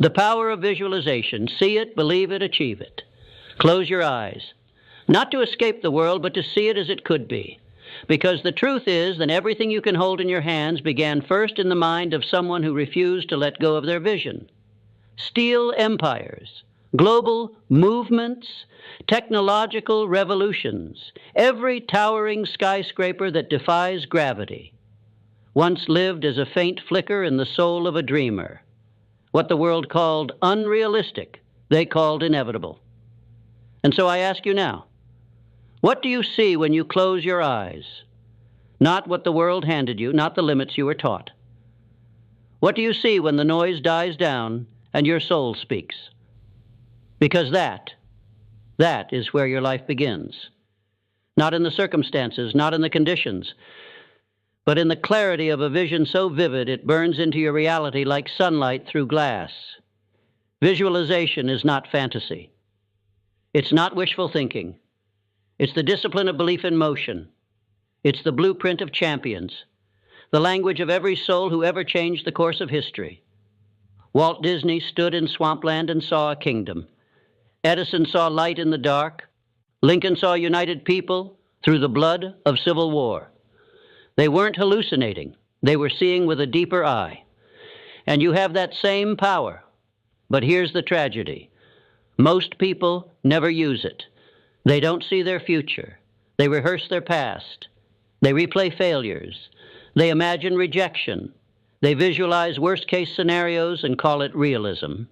The power of visualization. See it, believe it, achieve it. Close your eyes. Not to escape the world, but to see it as it could be. Because the truth is that everything you can hold in your hands began first in the mind of someone who refused to let go of their vision. Steel empires, global movements, technological revolutions, every towering skyscraper that defies gravity, once lived as a faint flicker in the soul of a dreamer. What the world called unrealistic, they called inevitable. And so I ask you now, what do you see when you close your eyes? Not what the world handed you, not the limits you were taught. What do you see when the noise dies down and your soul speaks? Because that is where your life begins. Not in the circumstances, not in the conditions, but in the clarity of a vision so vivid it burns into your reality like sunlight through glass. Visualization is not fantasy. It's not wishful thinking. It's the discipline of belief in motion. It's the blueprint of champions, the language of every soul who ever changed the course of history. Walt Disney stood in swampland and saw a kingdom. Edison saw light in the dark. Lincoln saw united people through the blood of civil war. They weren't hallucinating. They were seeing with a deeper eye. And you have that same power. But here's the tragedy. Most people never use it. They don't see their future. They rehearse their past. They replay failures. They imagine rejection. They visualize worst-case scenarios and call it realism.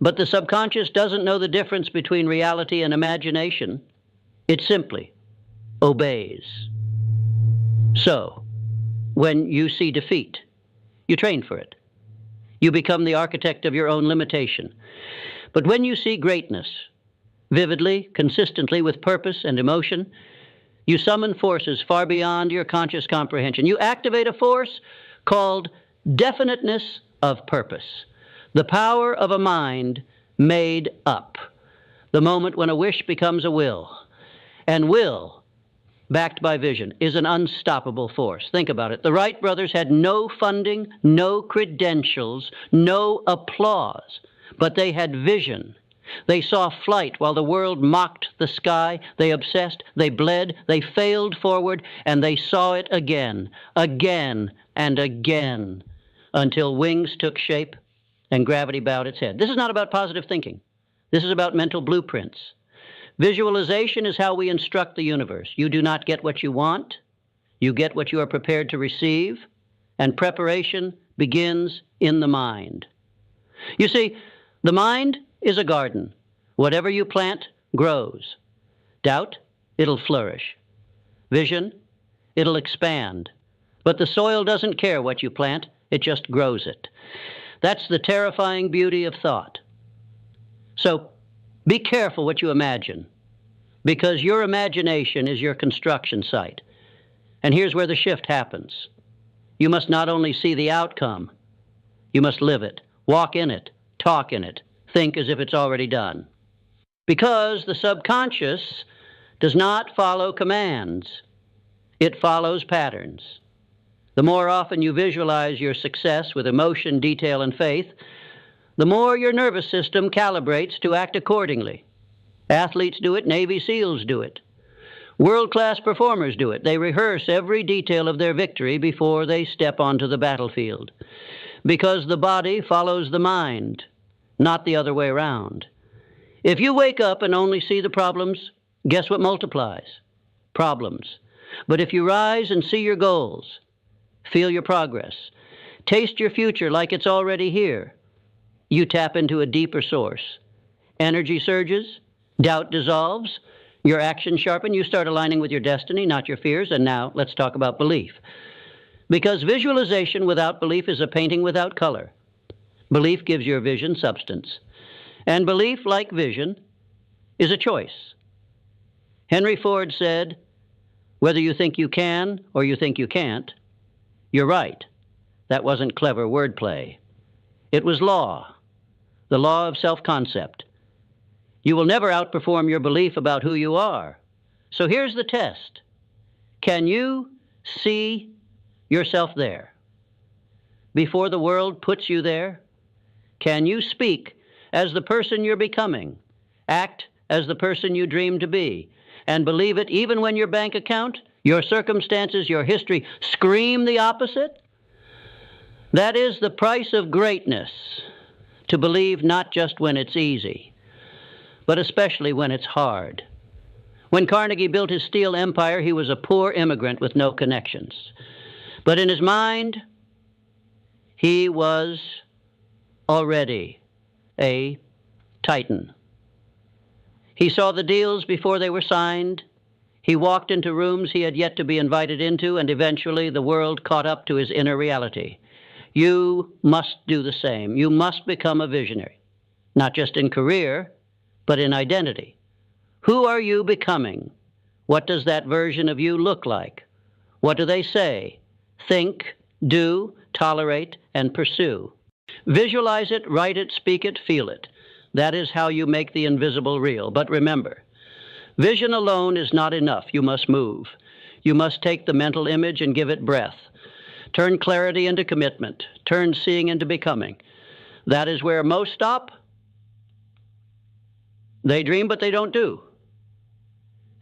But the subconscious doesn't know the difference between reality and imagination. It simply obeys. So, when you see defeat, you train for it. You become the architect of your own limitation. But when you see greatness, vividly, consistently, with purpose and emotion, you summon forces far beyond your conscious comprehension. You activate a force called definiteness of purpose, the power of a mind made up, the moment when a wish becomes a will. And will, backed by vision, is an unstoppable force. Think about it. The Wright brothers had no funding, no credentials, no applause, but they had vision. They saw flight while the world mocked the sky. They obsessed, they bled, they failed forward, and they saw it again, again, and again, until wings took shape and gravity bowed its head. This is not about positive thinking. This is about mental blueprints. Visualization is how we instruct the universe. You do not get what you want. You get what you are prepared to receive, and preparation begins in the mind. You see, the mind is a garden. Whatever you plant grows. Doubt, it'll flourish. Vision, it'll expand. But the soil doesn't care what you plant, it just grows it. That's the terrifying beauty of thought. So be careful what you imagine, because your imagination is your construction site. And here's where the shift happens. You must not only see the outcome, you must live it, walk in it, talk in it, think as if it's already done. Because the subconscious does not follow commands. It follows patterns. The more often you visualize your success with emotion, detail, and faith, the more your nervous system calibrates to act accordingly. Athletes do it, Navy SEALs do it. World-class performers do it. They rehearse every detail of their victory before they step onto the battlefield. Because the body follows the mind, not the other way around. If you wake up and only see the problems, guess what multiplies? Problems. But if you rise and see your goals, feel your progress, taste your future like it's already here, you tap into a deeper source. Energy surges, doubt dissolves, your actions sharpen, you start aligning with your destiny, not your fears. And now let's talk about belief. Because visualization without belief is a painting without color. Belief gives your vision substance. And belief, like vision, is a choice. Henry Ford said, whether you think you can or you think you can't, you're right. That wasn't clever wordplay. It was law, the law of self-concept. You will never outperform your belief about who you are. So here's the test. Can you see yourself there? Before the world puts you there? Can you speak as the person you're becoming, act as the person you dream to be, and believe it even when your bank account, your circumstances, your history scream the opposite? That is the price of greatness, to believe not just when it's easy, but especially when it's hard. When Carnegie built his steel empire, he was a poor immigrant with no connections. But in his mind, he was already a titan. He saw the deals before they were signed. He walked into rooms he had yet to be invited into, and eventually the world caught up to his inner reality. You must do the same. You must become a visionary, not just in career, but in identity. Who are you becoming? What does that version of you look like? What do they say, think, do, tolerate, and pursue? Visualize it, write it, speak it, feel it. That is how you make the invisible real. But remember, vision alone is not enough. You must move. You must take the mental image and give it breath. Turn clarity into commitment. Turn seeing into becoming. That is where most stop. They dream, but they don't do.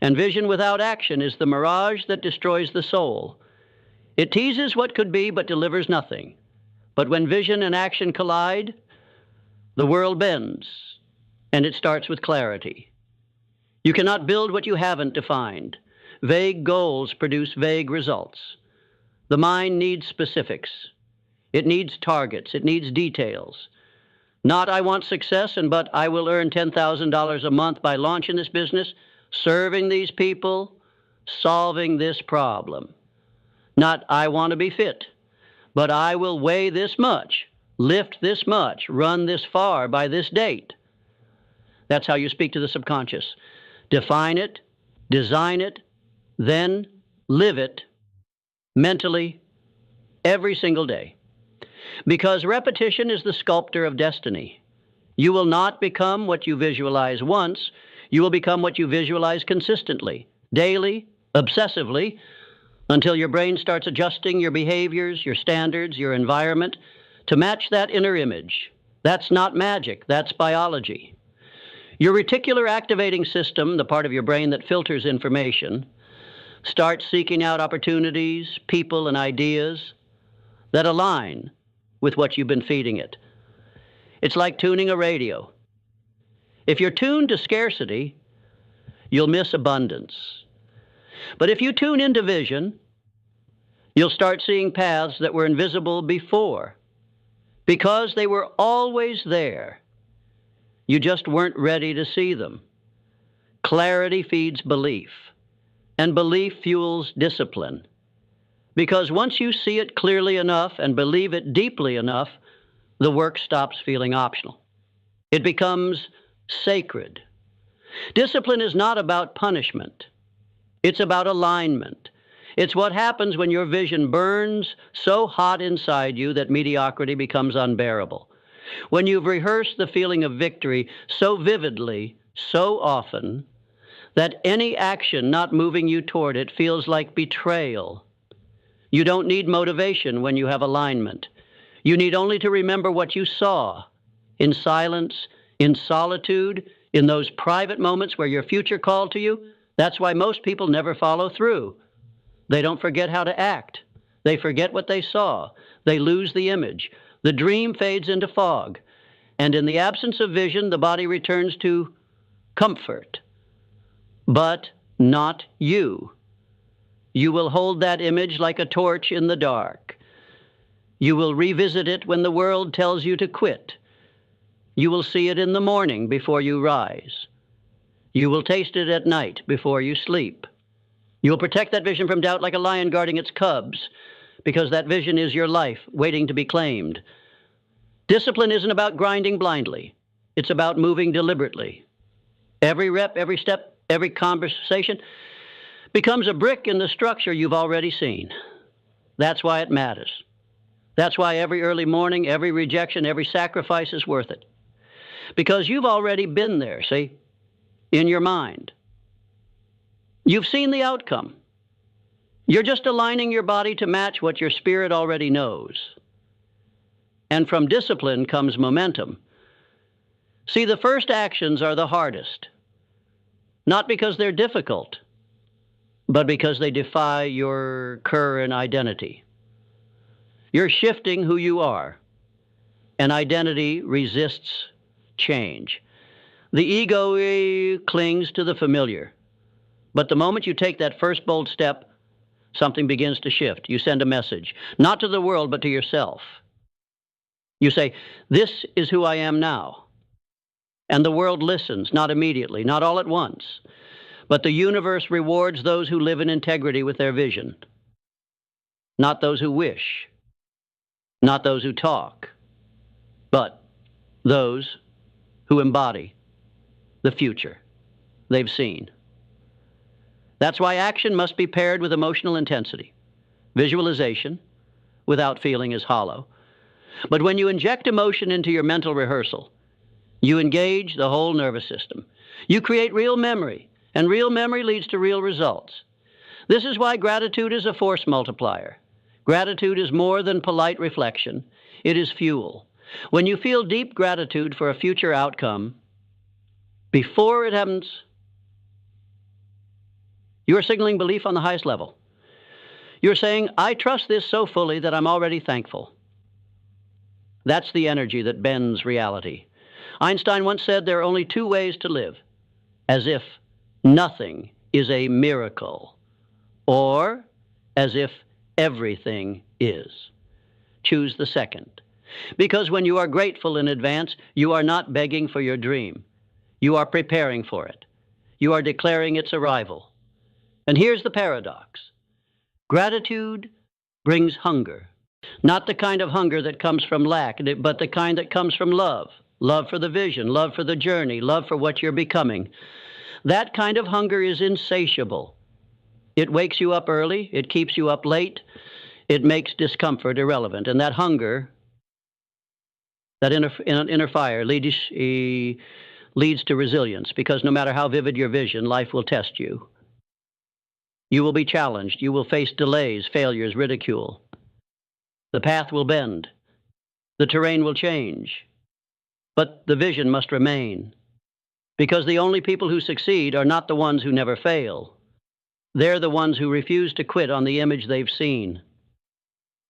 And vision without action is the mirage that destroys the soul. It teases what could be, but delivers nothing. But when vision and action collide, the world bends, and it starts with clarity. You cannot build what you haven't defined. Vague goals produce vague results. The mind needs specifics. It needs targets. It needs details. Not, I want success, but I will earn $10,000 a month by launching this business, serving these people, solving this problem. Not, I want to be fit, but I will weigh this much, lift this much, run this far by this date. That's how you speak to the subconscious. Define it, design it, then live it mentally every single day. Because repetition is the sculptor of destiny. You will not become what you visualize once. You will become what you visualize consistently, daily, obsessively, until your brain starts adjusting your behaviors, your standards, your environment to match that inner image. That's not magic, that's biology. Your reticular activating system, the part of your brain that filters information, starts seeking out opportunities, people, and ideas that align with what you've been feeding it. It's like tuning a radio. If you're tuned to scarcity, you'll miss abundance. But if you tune into vision, you'll start seeing paths that were invisible before, because they were always there. You just weren't ready to see them. Clarity feeds belief, and belief fuels discipline. Because once you see it clearly enough and believe it deeply enough, the work stops feeling optional. It becomes sacred. Discipline is not about punishment. It's about alignment. It's what happens when your vision burns so hot inside you that mediocrity becomes unbearable. When you've rehearsed the feeling of victory so vividly, so often, that any action not moving you toward it feels like betrayal. You don't need motivation when you have alignment. You need only to remember what you saw in silence, in solitude, in those private moments where your future called to you. That's why most people never follow through. They don't forget how to act. They forget what they saw. They lose the image. The dream fades into fog. And in the absence of vision, the body returns to comfort, but not you. You will hold that image like a torch in the dark. You will revisit it when the world tells you to quit. You will see it in the morning before you rise. You will taste it at night before you sleep. You will protect that vision from doubt like a lion guarding its cubs, because that vision is your life waiting to be claimed. Discipline isn't about grinding blindly. It's about moving deliberately. Every rep, every step, every conversation becomes a brick in the structure you've already seen. That's why it matters. That's why every early morning, every rejection, every sacrifice is worth it. Because you've already been there, see, in your mind. You've seen the outcome. You're just aligning your body to match what your spirit already knows. and from discipline comes momentum. See, the first actions are the hardest, not because they're difficult, but because they defy your current identity. You're shifting who you are, and identity resists change. The ego clings to the familiar, but the moment you take that first bold step, something begins to shift. You send a message, not to the world, but to yourself. You say, "This is who I am now." And the world listens, not immediately, not all at once, but the universe rewards those who live in integrity with their vision, not those who wish, not those who talk, but those who embody the future they've seen. That's why action must be paired with emotional intensity. Visualization without feeling is hollow. But when you inject emotion into your mental rehearsal, you engage the whole nervous system. You create real memory, and real memory leads to real results. This is why gratitude is a force multiplier. Gratitude is more than polite reflection. It is fuel. When you feel deep gratitude for a future outcome, before it happens, you are signaling belief on the highest level. You're saying, "I trust this so fully that I'm already thankful." That's the energy that bends reality. Einstein once said there are only two ways to live, as if nothing is a miracle, or as if everything is. Choose the second. Because when you are grateful in advance, you are not begging for your dream. You are preparing for it. You are declaring its arrival. And here's the paradox. Gratitude brings hunger. Not the kind of hunger that comes from lack, but the kind that comes from love. Love for the vision, love for the journey, love for what you're becoming. That kind of hunger is insatiable. It wakes you up early, it keeps you up late, it makes discomfort irrelevant. And that hunger, that inner fire, leads to resilience, because no matter how vivid your vision, life will test you. You will be challenged. You will face delays, failures, ridicule. The path will bend. The terrain will change. But the vision must remain, because the only people who succeed are not the ones who never fail. They're the ones who refuse to quit on the image they've seen.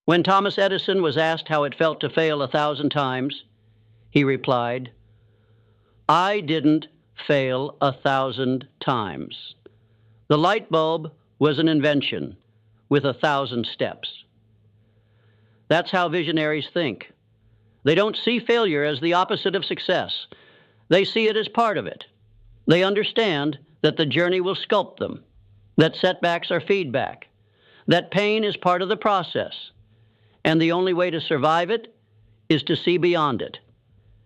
When Thomas Edison was asked how it felt to fail 1,000 times, he replied, "I didn't fail 1,000 times. The light bulb was an invention with 1,000 steps." That's how visionaries think. They don't see failure as the opposite of success. They see it as part of it. They understand that the journey will sculpt them, that setbacks are feedback, that pain is part of the process, and the only way to survive it is to see beyond it.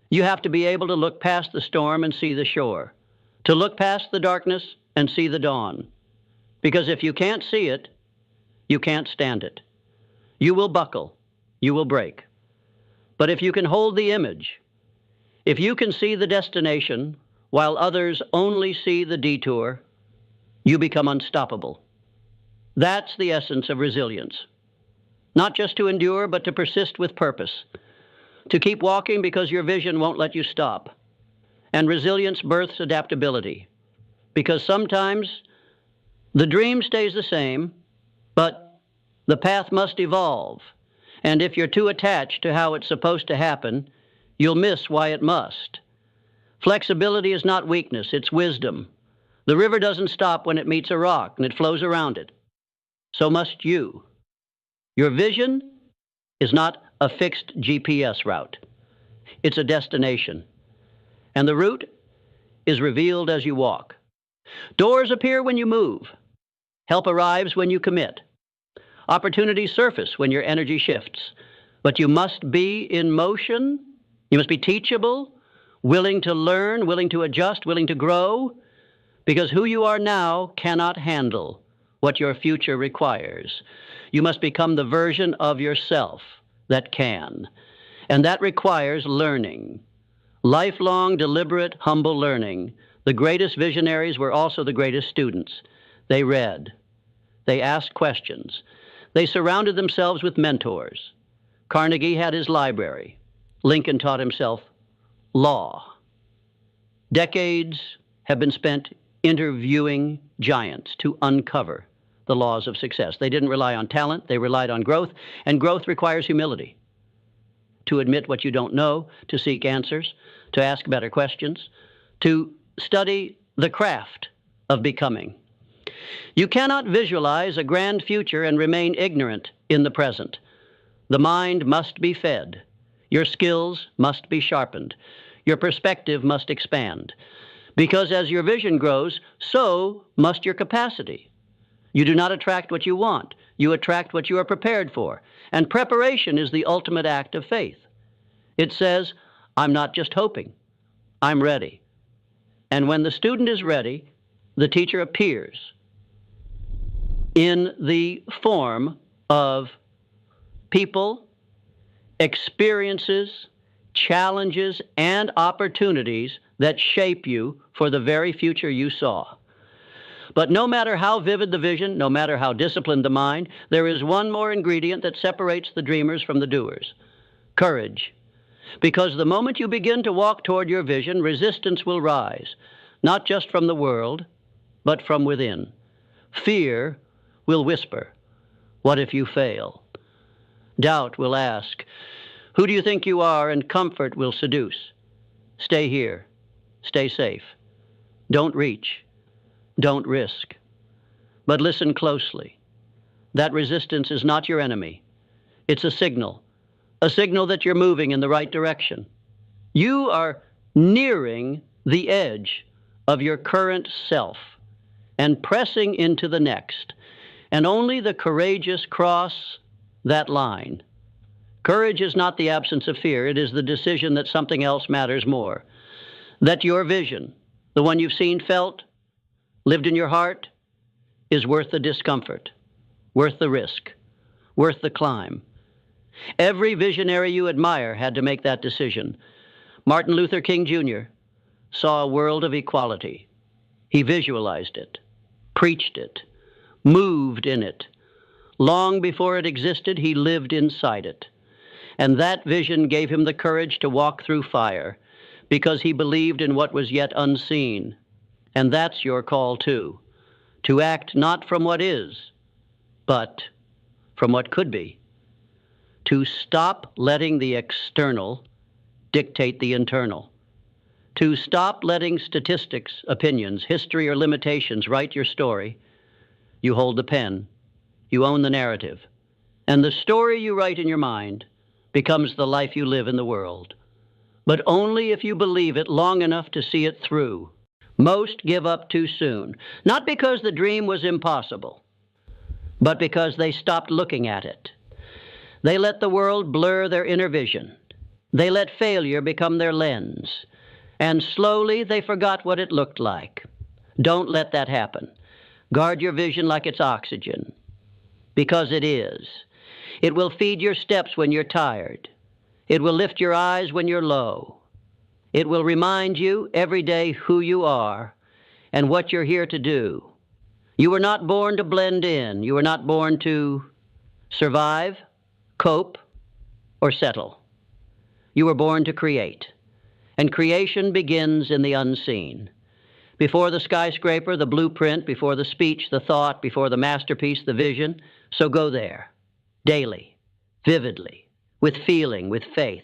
You have to be able to look past the storm and see the shore, to look past the darkness and see the dawn. Because if you can't see it, you can't stand it. You will buckle, you will break. But if you can hold the image, if you can see the destination while others only see the detour, you become unstoppable. That's the essence of resilience. Not just to endure, but to persist with purpose. To keep walking because your vision won't let you stop. And resilience births adaptability. Because sometimes the dream stays the same, but the path must evolve. And if you're too attached to how it's supposed to happen, you'll miss why it must. Flexibility is not weakness, it's wisdom. The river doesn't stop when it meets a rock, and it flows around it. So must you. Your vision is not a fixed GPS route. It's a destination. And the route is revealed as you walk. Doors appear when you move. Help arrives when you commit. Opportunities surface when your energy shifts. But you must be in motion. You must be teachable, willing to learn, willing to adjust, willing to grow, because who you are now cannot handle what your future requires. You must become the version of yourself that can. And that requires learning. Lifelong, deliberate, humble learning. The greatest visionaries were also the greatest students. They read. They asked questions. They surrounded themselves with mentors. Carnegie had his library. Lincoln taught himself law. Decades have been spent interviewing giants to uncover the laws of success. They didn't rely on talent, they relied on growth, and growth requires humility. To admit what you don't know, to seek answers, to ask better questions, to study the craft of becoming. You cannot visualize a grand future and remain ignorant in the present. The mind must be fed. Your skills must be sharpened. Your perspective must expand. Because as your vision grows, so must your capacity. You do not attract what you want. You attract what you are prepared for. And preparation is the ultimate act of faith. It says, I'm not just hoping, I'm ready. And when the student is ready, the teacher appears in the form of people, experiences, challenges, and opportunities that shape you for the very future you saw. But no matter how vivid the vision, no matter how disciplined the mind, there is one more ingredient that separates the dreamers from the doers: courage. Because the moment you begin to walk toward your vision, resistance will rise, not just from the world, but from within. Fear will whisper, what if you fail? Doubt will ask, who do you think you are? And comfort will seduce. Stay here. Stay safe. Don't reach. Don't risk. But listen closely. That resistance is not your enemy. It's a signal that you're moving in the right direction. You are nearing the edge of your current self and pressing into the next. And only the courageous cross that line. Courage is not the absence of fear. It is the decision that something else matters more. That your vision, the one you've seen, felt, lived in your heart, is worth the discomfort, worth the risk, worth the climb. Every visionary you admire had to make that decision. Martin Luther King Jr. saw a world of equality. He visualized it, preached it, moved in it. Long before it existed, he lived inside it. And that vision gave him the courage to walk through fire, because he believed in what was yet unseen. And that's your call too, to act not from what is, but from what could be. To stop letting the external dictate the internal. To stop letting statistics, opinions, history, or limitations write your story. You hold the pen. You own the narrative. And the story you write in your mind becomes the life you live in the world. But only if you believe it long enough to see it through. Most give up too soon, not because the dream was impossible, but because they stopped looking at it. They let the world blur their inner vision. They let failure become their lens. And slowly they forgot what it looked like. Don't let that happen. Guard your vision like it's oxygen, because it is. It will feed your steps when you're tired. It will lift your eyes when you're low. It will remind you every day who you are and what you're here to do. You were not born to blend in. You were not born to survive, cope, or settle. You were born to create. And creation begins in the unseen. Before the skyscraper, the blueprint, before the speech, the thought, before the masterpiece, the vision. So go there, daily, vividly, with feeling, with faith.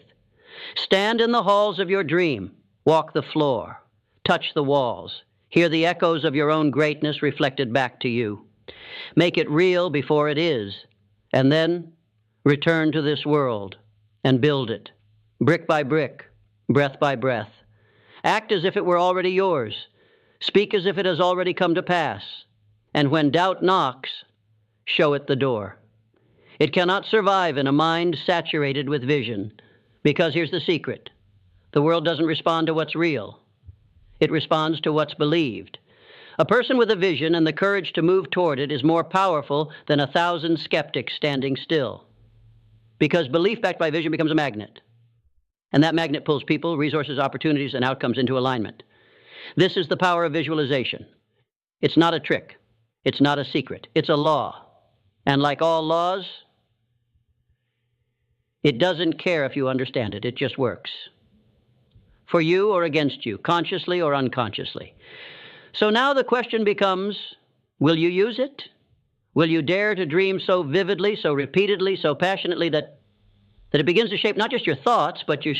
Stand in the halls of your dream. Walk the floor. Touch the walls. Hear the echoes of your own greatness reflected back to you. Make it real before it is. And then return to this world and build it, brick by brick, breath by breath. Act as if it were already yours. Speak as if it has already come to pass. And when doubt knocks, show it the door. It cannot survive in a mind saturated with vision, because here's the secret. The world doesn't respond to what's real. It responds to what's believed. A person with a vision and the courage to move toward it is more powerful than 1,000 skeptics standing still. Because belief backed by vision becomes a magnet. And that magnet pulls people, resources, opportunities, and outcomes into alignment. This is the power of visualization. It's not a trick. It's not a secret. It's a law. And like all laws, It doesn't care if you understand it. It just works. For you or against you, consciously or unconsciously. So now the question becomes, will you use it? Will you dare to dream so vividly, so repeatedly, so passionately that it begins to shape not just your thoughts, but your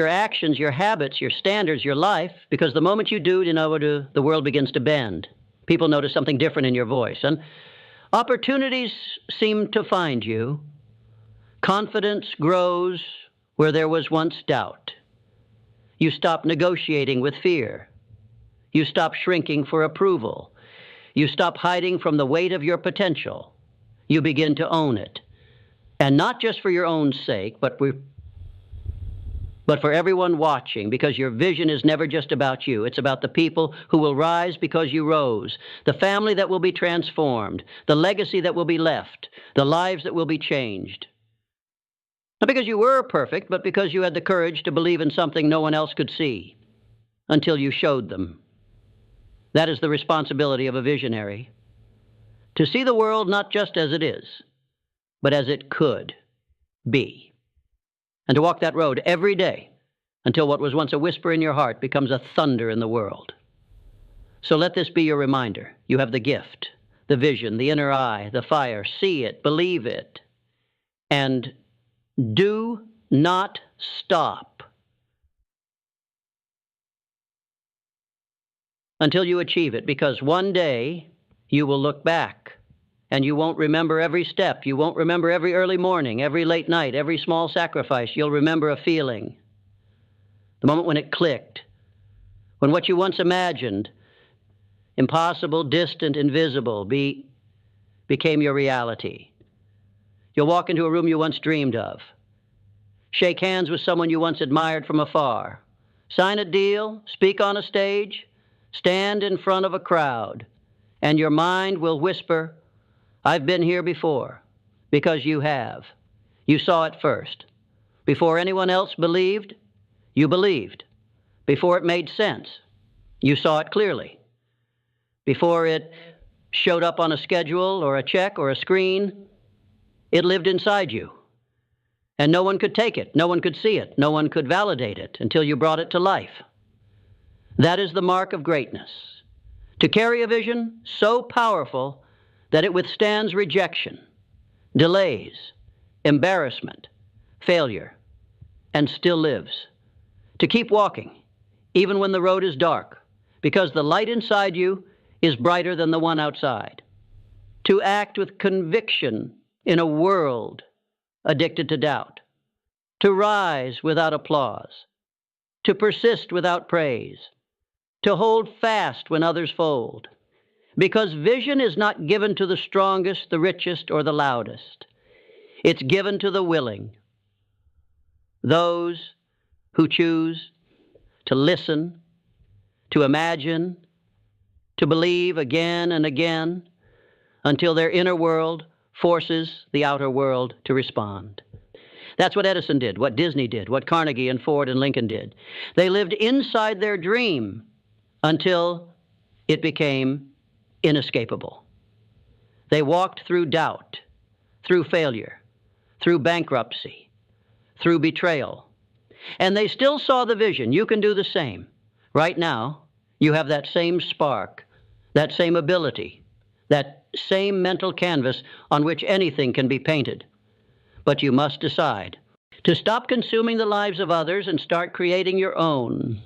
actions, your habits, your standards, your life? Because the moment you do, the world begins to bend. People notice something different in your voice. And opportunities seem to find you. Confidence grows where there was once doubt. You stop negotiating with fear. You stop shrinking for approval. You stop hiding from the weight of your potential. You begin to own it. And not just for your own sake, but for everyone watching, because your vision is never just about you. It's about the people who will rise because you rose, the family that will be transformed, the legacy that will be left, the lives that will be changed. Not because you were perfect, but because you had the courage to believe in something no one else could see until you showed them. That is the responsibility of a visionary. To see the world not just as it is, but as it could be. And to walk that road every day until what was once a whisper in your heart becomes a thunder in the world. So let this be your reminder. You have the gift, the vision, the inner eye, the fire. See it, believe it, and do not stop until you achieve it, because one day you will look back and you won't remember every step. You won't remember every early morning, every late night, every small sacrifice. You'll remember a feeling, the moment when it clicked, when what you once imagined, impossible, distant, invisible, became your reality. You'll walk into a room you once dreamed of, shake hands with someone you once admired from afar, sign a deal, speak on a stage, stand in front of a crowd, and your mind will whisper, I've been here before, because you have. You saw it first. Before anyone else believed, you believed. Before it made sense, you saw it clearly. Before it showed up on a schedule or a check or a screen, it lived inside you. And no one could take it, no one could see it, no one could validate it until you brought it to life. That is the mark of greatness. To carry a vision so powerful that it withstands rejection, delays, embarrassment, failure, and still lives. To keep walking, even when the road is dark, because the light inside you is brighter than the one outside. To act with conviction in a world addicted to doubt. To rise without applause. To persist without praise. To hold fast when others fold. Because vision is not given to the strongest, the richest, or the loudest. It's given to the willing. Those who choose to listen, to imagine, to believe again and again until their inner world forces the outer world to respond. That's what Edison did, what Disney did, what Carnegie and Ford and Lincoln did. They lived inside their dream until it became inescapable. They walked through doubt, through failure, through bankruptcy, through betrayal. And they still saw the vision. You can do the same. Right now, you have that same spark, that same ability, that same mental canvas on which anything can be painted. But you must decide to stop consuming the lives of others and start creating your own.